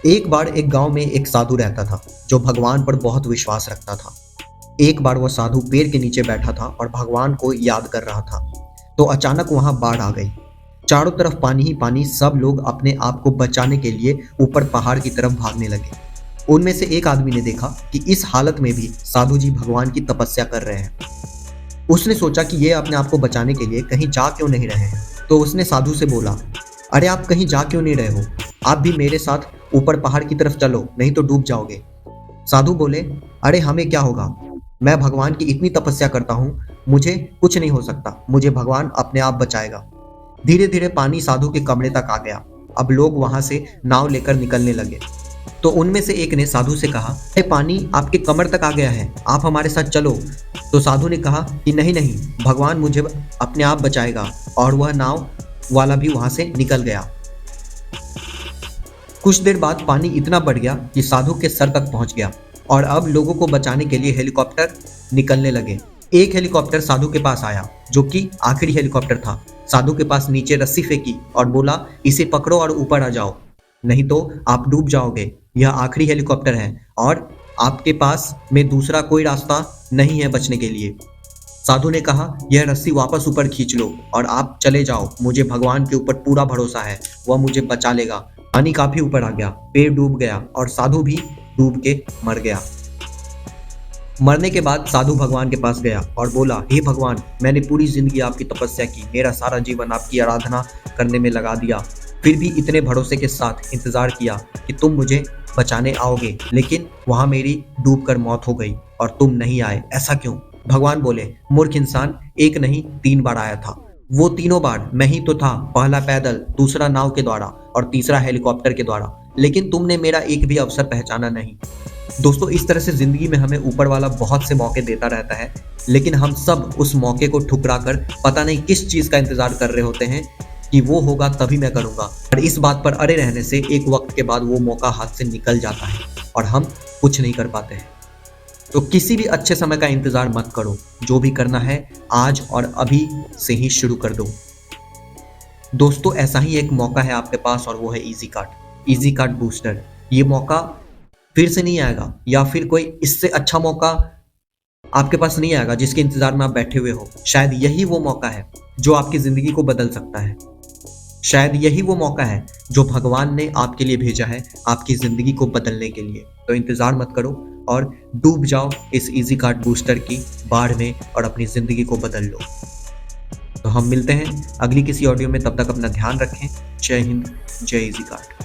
एक बार एक गांव में एक साधु रहता था जो भगवान पर बहुत विश्वास रखता था। एक बार वह साधु पेड़ के नीचे बैठा था और भगवान को याद कर रहा था। तो अचानक वहां बाढ़ आ गई। चारों तरफ पानी ही पानी। सब लोग अपने आप को बचाने के लिए ऊपर पहाड़ की तरफ भागने लगे। उनमें से एक आदमी ने देखा कि इस हालत में भी साधु जी भगवान की तपस्या कर रहे हैं। उसने सोचा कि ये अपने आप को बचाने के लिए कहीं जा क्यों नहीं रहे हैं। तो उसने साधु से बोला, अरे आप कहीं जा क्यों नहीं रहे हो? आप भी मेरे साथ ऊपर पहाड़ की तरफ चलो, नहीं तो डूब जाओगे। साधु बोले, अरे हमें क्या होगा, मैं भगवान की इतनी तपस्या करता हूँ, मुझे कुछ नहीं हो सकता, मुझे भगवान अपने आप बचाएगा। धीरे धीरे पानी साधु के कमरे तक आ गया। अब लोग वहां से नाव लेकर निकलने लगे। तो उनमें से एक ने साधु से कहा, अरे पानी आपके कमर तक आ गया है, आप हमारे साथ चलो। तो साधु ने कहा कि नहीं नहीं, भगवान मुझे अपने आप बचाएगा। और वह नाव वाला भी वहां से निकल गया। कुछ देर बाद पानी इतना बढ़ गया कि साधु के सर तक पहुंच गया और अब लोगों को बचाने के लिए हेलीकॉप्टर निकलने लगे। एक हेलीकॉप्टर साधु के पास आया, जो कि आखिरी हेलीकॉप्टर था। साधु के पास नीचे रस्सी फेंकी और बोला, इसे पकड़ो और ऊपर आ जाओ, नहीं तो आप डूब जाओगे। यह आखिरी हेलीकॉप्टर है और आपके पास में दूसरा कोई रास्ता नहीं है बचने के लिए। साधु ने कहा, यह रस्सी वापस ऊपर खींच लो और आप चले जाओ, मुझे भगवान के ऊपर पूरा भरोसा है, वह मुझे बचा लेगा। पानी काफी ऊपर आ गया, पेड़ डूब गया और साधु भी डूब के मर गया। मरने के बाद साधु भगवान के पास गया और बोला, हे भगवान, मैंने पूरी जिंदगी आपकी तपस्या की, मेरा सारा जीवन आपकी आराधना करने में लगा दिया, फिर भी इतने भरोसे के साथ इंतजार किया कि तुम मुझे बचाने आओगे, लेकिन वहां मेरी डूबकर मौत हो गई और तुम नहीं आए, ऐसा क्यों? भगवान बोले, मूर्ख इंसान, एक नहीं 3 बार आया था। वो तीनों बार मैं ही तो था, पहला पैदल, दूसरा नाव के द्वारा और तीसरा हेलीकॉप्टर के द्वारा, लेकिन तुमने मेरा एक भी अवसर पहचाना नहीं। दोस्तों, इस तरह से जिंदगी में हमें ऊपर वाला बहुत से मौके देता रहता है, लेकिन हम सब उस मौके को ठुकरा कर पता नहीं किस चीज का इंतजार कर रहे होते हैं कि वो होगा तभी मैं करूंगा। और इस बात पर अड़े रहने से एक वक्त के बाद वो मौका हाथ से निकल जाता है और हम कुछ नहीं कर पाते हैं। तो किसी भी अच्छे समय का इंतजार मत करो, जो भी करना है आज और अभी से ही शुरू कर दो। दोस्तों, ऐसा ही एक मौका है आपके पास और वो है इजी कार्ड बूस्टर। ये मौका फिर से नहीं आएगा, या फिर कोई इससे अच्छा मौका आपके पास नहीं आएगा जिसके इंतजार में आप बैठे हुए हो। शायद यही वो मौका है जो आपकी जिंदगी को बदल सकता है। शायद यही वो मौका है जो भगवान ने आपके लिए भेजा है, आपकी जिंदगी को बदलने के लिए। तो इंतजार मत करो और डूब जाओ इस इजी कार्ड बूस्टर की बाढ़ में और अपनी जिंदगी को बदल लो। तो हम मिलते हैं अगली किसी ऑडियो में, तब तक अपना ध्यान रखें। जय हिंद, जय इजी कार्ड।